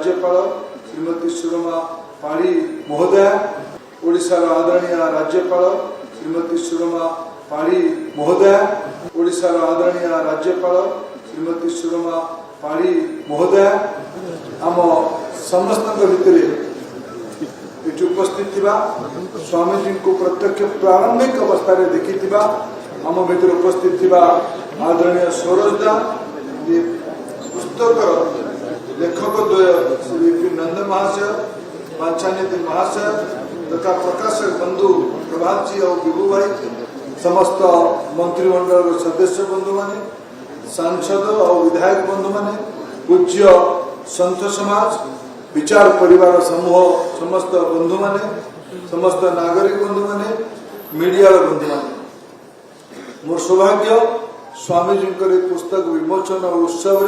राज्यपाल श्रीमती सुरमा पाढ़ी महोदया, ओडिशार आदरणीय राज्यपाल श्रीमती सुरमा पाढ़ी महोदया, ओडिशार आदरणीय राज्यपाल श्रीमती सुरमा पाढ़ी महोदया, आम समस्त भितर उपस्थित थिबा स्वामीजी को प्रत्यक्ष प्रारंभिक अवस्था देखी आम भर उपस्थित थिबा आदरणीय सरोजदा पुस्तक लेखक द्वय श्री पी नंद महाशय, बांछानिधि महाशय तथा प्रकाशक बंधु प्रभात जी और विभू भाई, समस्त मंत्रिमंडल सदस्य बंधु माने, सांसद और विधायक बंधु माने, पूज्य संत समाज, विचार परिवार समूह समस्त बंधु माने, समस्त नागरिक बंधु माने, मीडिया बंधु माने, मोर सौभाग्य स्वामीजी पुस्तक विमोचन उत्सव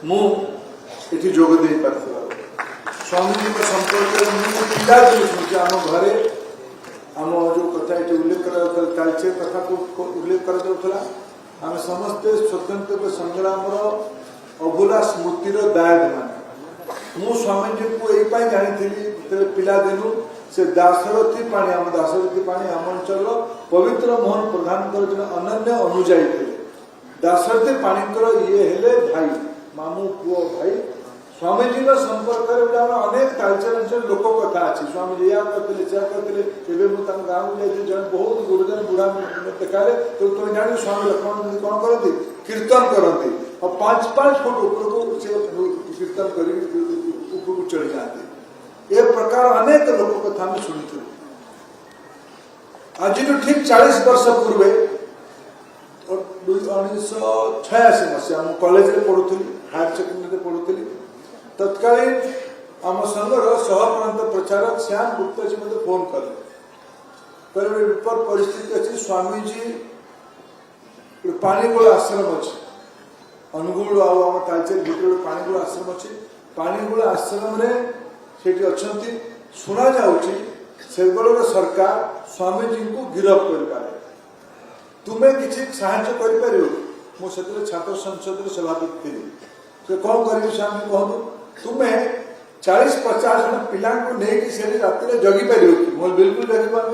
मुझे जोग दे पार्थिबा। स्वामीजी संपर्क शुणी आम घरे आम जो कथा ये उल्लेख तालचे कथा को उल्लेख करा आम समस्ते स्वतंत्र संग्राम अभूला स्मृतिर दायद मान मु स्वामीजी को यही जानी पिला दिनु से दाशरथी पाणी आम दाशरथी पाणी आम अंचल पवित्र मोहन प्रधान जो अनन्य अनुजाई थे। दाशरथी पाणी ये हेले भाई मामू पुओ भाई। स्वामीजी संपर्क अनेक कल्चर लोक कथा अच्छी स्वामीजी या करते करते गाँव जाए बहुत गुरुजन बुढ़ा देखा तो तुम जान स्वामी लक्ष्मण कौन करती कीर्तन करती और 5-5 फुट ऊपर कीर्तन कर चढ़ी जाते। ये प्रकार अनेक लोक कथा में शुणी आज ठीक 40 वर्ष पूर्व 1986 मसीहा मु कॉलेज रे पढ़ुथली हायर सेकेंडरी पढ़ुथली तत्कालीन आम संघर सहप्रांत प्रचारक श्याम गुप्ता जी मते फोन कले विपर परिस्थिति अच्छी स्वामीजी पानीगोला आश्रम अच्छे अनुगुल आम तालचेर भीतर पानीगोला आश्रम अच्छे पानीगोला आश्रम रे सेठी अछंती सुना जाउची से सरकार स्वामीजी को गिरफ कर पारे तुम्हें किसी साहाय्य कर मुझे छात्र संसद सभापति थी तो कौन कर स्वामी कहूँ तुम्हें 40-50 जन पिला रात जगी पार बिल्कुल जगी पार